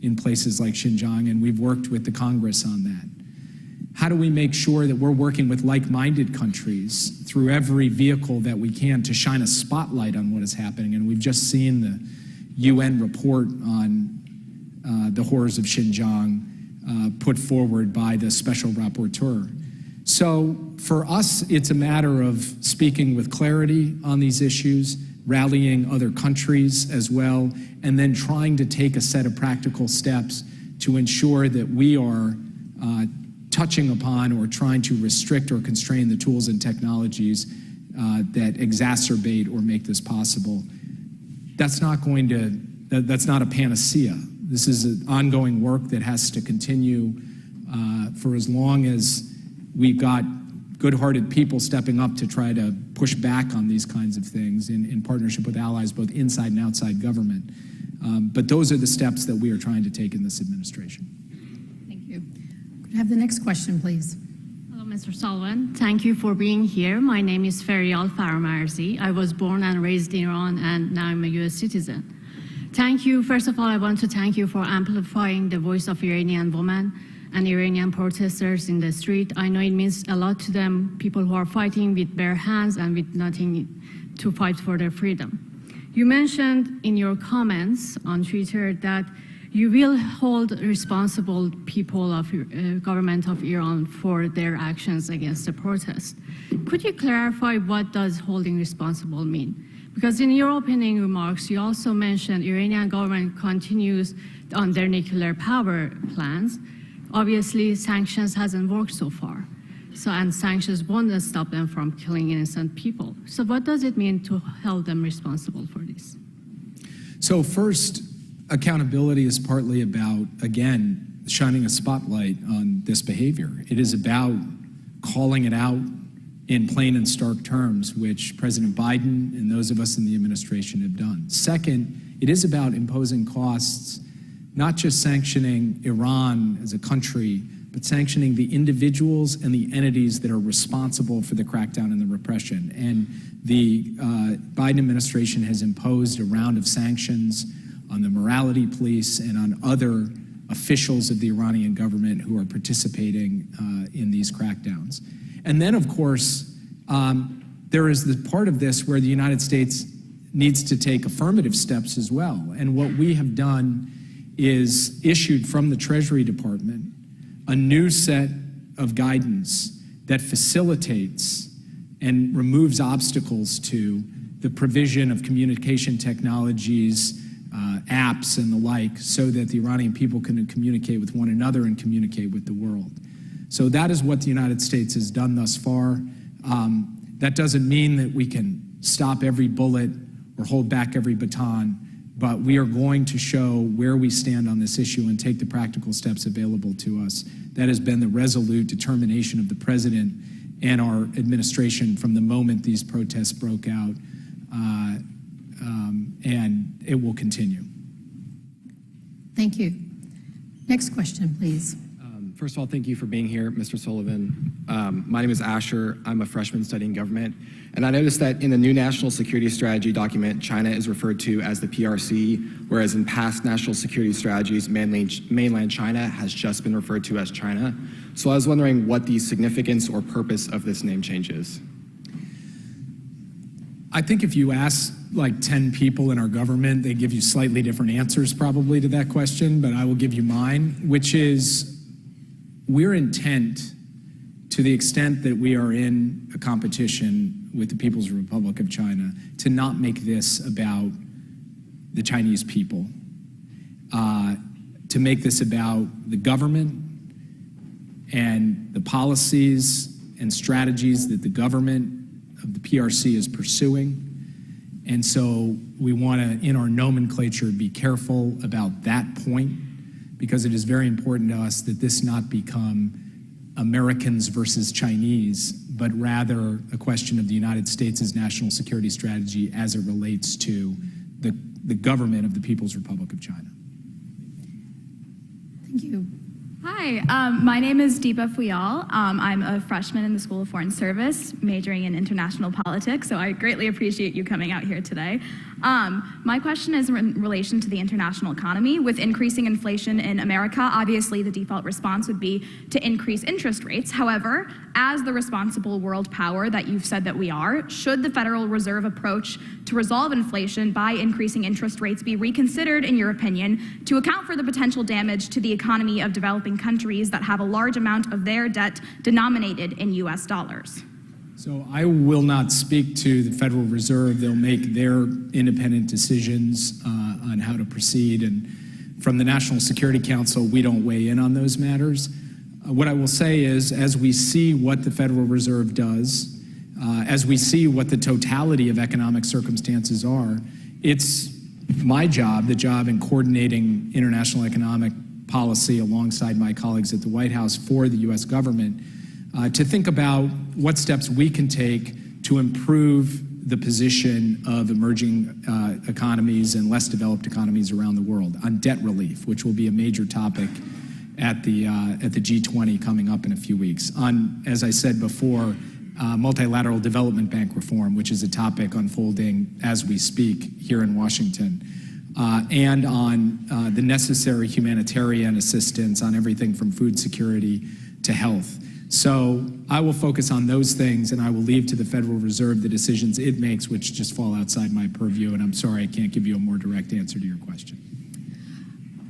[SPEAKER 1] in places like Xinjiang? And we've worked with the Congress on that. How do we make sure that we're working with like-minded countries through every vehicle that we can to shine a spotlight on what is happening? And we've just seen the UN report on the horrors of Xinjiang put forward by the special rapporteur. So for us, it's a matter of speaking with clarity on these issues, rallying other countries as well, and then trying to take a set of practical steps to ensure that we are touching upon or trying to restrict or constrain the tools and technologies that exacerbate or make this possible. That's not a panacea. This is an ongoing work that has to continue for as long as we've got good-hearted people stepping up to try to push back on these kinds of things in partnership with allies, both inside and outside government. But those are the steps that we are trying to take in this administration.
[SPEAKER 4] Thank you. Could I have the next question, please?
[SPEAKER 6] Hello, Mr. Sullivan. Thank you for being here. My name is Ferial Farmarzi. I was born and raised in Iran, and now I'm a U.S. citizen. Thank you. First of all, I want to thank you for amplifying the voice of Iranian women and Iranian protesters in the street. I know it means a lot to them, people who are fighting with bare hands and with nothing to fight for their freedom. You mentioned in your comments on Twitter that you will hold responsible people of government of Iran for their actions against the protest. Could you clarify what does holding responsible mean? Because in your opening remarks, you also mentioned Iranian government continues on their nuclear power plans. Obviously, sanctions hasn't worked so far. And sanctions won't stop them from killing innocent people. So what does it mean to hold them responsible for this?
[SPEAKER 1] So first, accountability is partly about, again, shining a spotlight on this behavior. It is about calling it out in plain and stark terms, which President Biden and those of us in the administration have done. Second, it is about imposing costs, not just sanctioning Iran as a country, but sanctioning the individuals and the entities that are responsible for the crackdown and the repression. And the Biden administration has imposed a round of sanctions on the morality police and on other officials of the Iranian government who are participating in these crackdowns. And then, of course, there is the part of this where the United States needs to take affirmative steps as well. And what we have done is issued from the Treasury Department a new set of guidance that facilitates and removes obstacles to the provision of communication technologies, apps and the like, so that the Iranian people can communicate with one another and communicate with the world. So that is what the United States has done thus far. That doesn't mean that we can stop every bullet or hold back every baton, but we are going to show where we stand on this issue and take the practical steps available to us. That has been the resolute determination of the president and our administration from the moment these protests broke out, and it will continue.
[SPEAKER 4] Thank you. Next question, please.
[SPEAKER 7] First of all, thank you for being here, Mr. Sullivan. My name is Asher. I'm a freshman studying government. And I noticed that in the new National Security Strategy document, China is referred to as the PRC, whereas in past national security strategies, mainland China has just been referred to as China. So I was wondering what the significance or purpose of this name change is.
[SPEAKER 1] I think if you ask like 10 people in our government, they give you slightly different answers probably to that question, but I will give you mine, which is we're intent, to the extent that we are in a competition with the People's Republic of China, to not make this about the Chinese people, to make this about the government and the policies and strategies that the government of the PRC is pursuing. And so we want to, in our nomenclature, be careful about that point, because it is very important to us that this not become Americans versus Chinese, but rather a question of the United States' national security strategy as it relates to the government of the People's Republic of China.
[SPEAKER 4] Thank you.
[SPEAKER 8] Hi, my name is Deepa Fuyal. I'm a freshman in the School of Foreign Service, majoring in international politics, so I greatly appreciate you coming out here today. My question is in relation to the international economy. With increasing inflation in America, obviously the default response would be to increase interest rates. However, as the responsible world power that you've said that we are, should the Federal Reserve approach to resolve inflation by increasing interest rates be reconsidered, in your opinion, to account for the potential damage to the economy of developing countries that have a large amount of their debt denominated in US dollars?
[SPEAKER 1] So I will not speak to the Federal Reserve. They'll make their independent decisions on how to proceed. And from the National Security Council, we don't weigh in on those matters. What I will say is, as we see what the Federal Reserve does, as we see what the totality of economic circumstances are, it's my job, the job in coordinating international economic policy alongside my colleagues at the White House for the U.S. government, to think about what steps we can take to improve the position of emerging economies and less developed economies around the world on debt relief, which will be a major topic at the G20 coming up in a few weeks. On, as I said before, multilateral development bank reform, which is a topic unfolding as we speak here in Washington, and on the necessary humanitarian assistance on everything from food security to health. So I will focus on those things, and I will leave to the Federal Reserve the decisions it makes, which just fall outside my purview, and I'm sorry I can't give you a more direct answer to your question.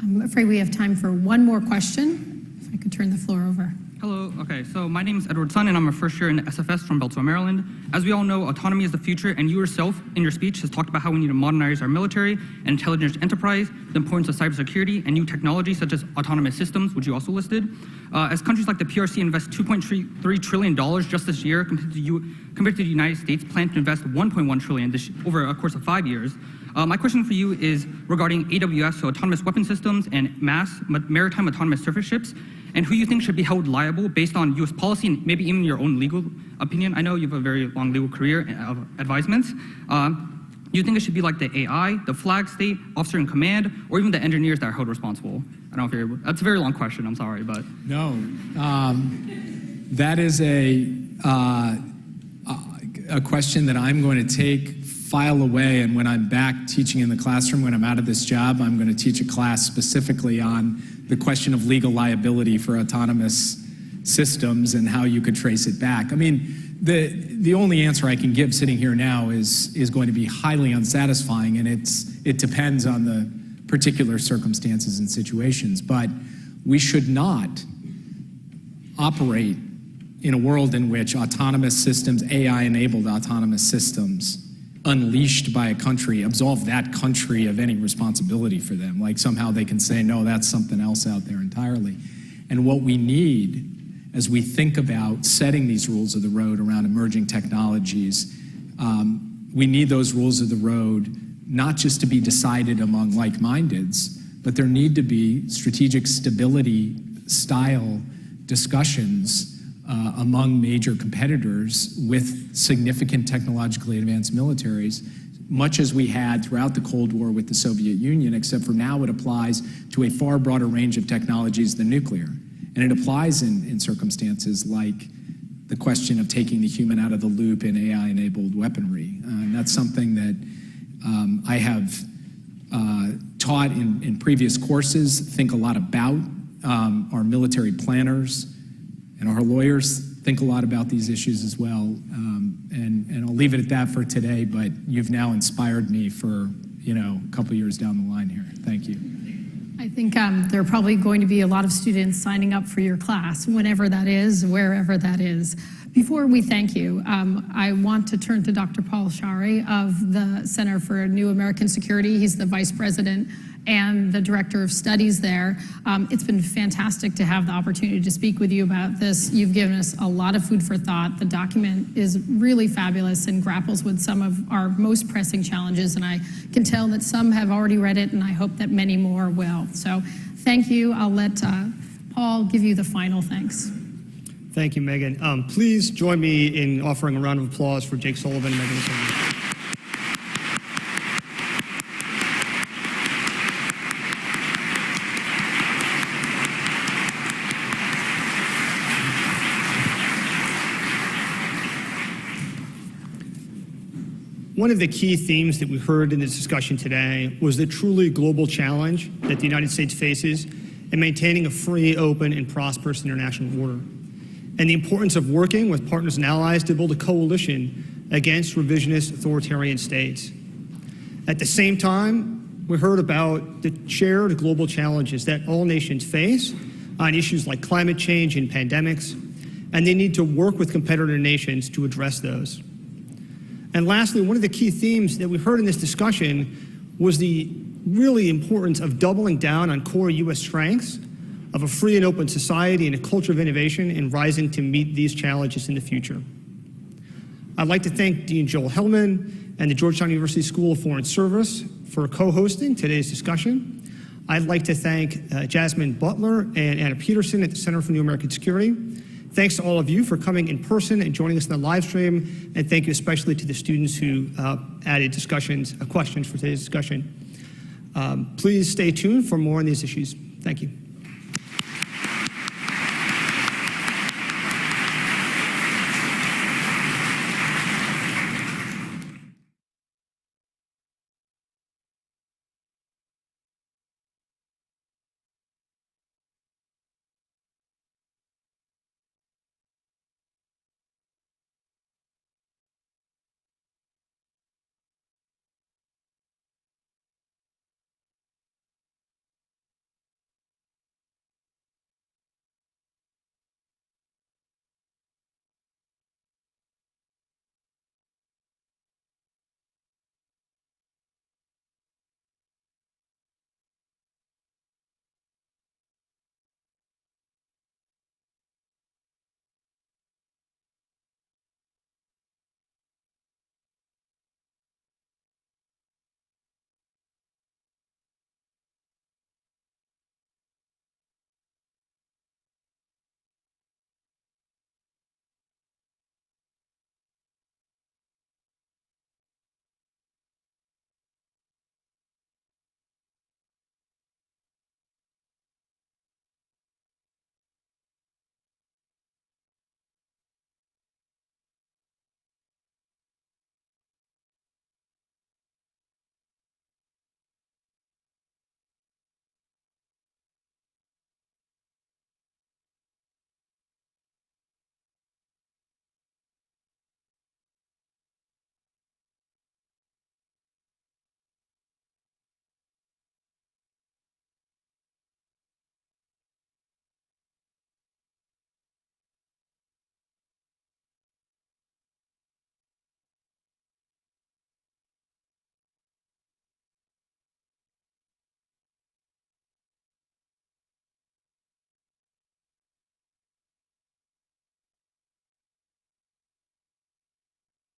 [SPEAKER 4] I'm afraid we have time for one more question. If I could turn the floor over.
[SPEAKER 9] Hello, okay, so my name is Edward Sun, and I'm a first year in SFS from Beltsville, Maryland. As we all know, autonomy is the future, and you yourself, in your speech, has talked about how we need to modernize our military and intelligence enterprise, the importance of cybersecurity, and new technology such as autonomous systems, which you also listed. As countries like the PRC invest $2.3 trillion just this year, compared to the United States, plan to invest $1.1 trillion over a course of 5 years. My question for you is regarding AWS, so autonomous weapon systems, and maritime autonomous surface ships, and who you think should be held liable based on U.S. policy and maybe even your own legal opinion. I know you have a very long legal career of advisements. Do you think it should be like the AI, the flag state, officer in command, or even the engineers that are held responsible? I don't know if you're, that's a very long question, I'm sorry, but.
[SPEAKER 1] No, that is a question that I'm going to file away, and when I'm back teaching in the classroom, when I'm out of this job, I'm going to teach a class specifically on the question of legal liability for autonomous systems and how you could trace it back. I mean, the only answer I can give sitting here now is going to be highly unsatisfying, and it depends on the particular circumstances and situations. But we should not operate in a world in which autonomous systems, AI-enabled autonomous systems, unleashed by a country, absolve that country of any responsibility for them. Like somehow they can say, no, that's something else out there entirely. And what we need as we think about setting these rules of the road around emerging technologies, we need those rules of the road not just to be decided among like-mindeds, but there need to be strategic stability style discussions among major competitors with significant technologically advanced militaries, much as we had throughout the Cold War with the Soviet Union, except for now it applies to a far broader range of technologies than nuclear. And it applies in circumstances like the question of taking the human out of the loop in AI-enabled weaponry. And that's something that I have taught in previous courses, think a lot about. Our military planners and our lawyers think a lot about these issues as well. And I'll leave it at that for today, but you've now inspired me for, a couple years down the line here. Thank you.
[SPEAKER 4] I think there are probably going to be a lot of students signing up for your class, whenever that is, wherever that is. Before we thank you, I want to turn to Dr. Paul Shari of the Center for New American Security. He's the vice president and the director of studies there. It's been fantastic to have the opportunity to speak with you about this. You've given us a lot of food for thought. The document is really fabulous and grapples with some of our most pressing challenges, and I can tell that some have already read it, and I hope that many more will. So thank you. I'll let Paul give you the final thanks.
[SPEAKER 10] Thank you, Megan. Please join me in offering a round of applause for Jake Sullivan and Megan Sullivan. One of the key themes that we heard in this discussion today was the truly global challenge that the United States faces in maintaining a free, open, and prosperous international order, and the importance of working with partners and allies to build a coalition against revisionist authoritarian states. At the same time, we heard about the shared global challenges that all nations face on issues like climate change and pandemics, and they need to work with competitor nations to address those. And lastly, one of the key themes that we heard in this discussion was the really importance of doubling down on core U.S. strengths of a free and open society and a culture of innovation and rising to meet these challenges in the future. I'd like to thank Dean Joel Hellman and the Georgetown University School of Foreign Service for co-hosting today's discussion. I'd like to thank Jasmine Butler and Anna Peterson at the Center for New American Security. Thanks to all of you for coming in person and joining us in the live stream, and thank you especially to the students who added questions for today's discussion. Please stay tuned for more on these issues. Thank you.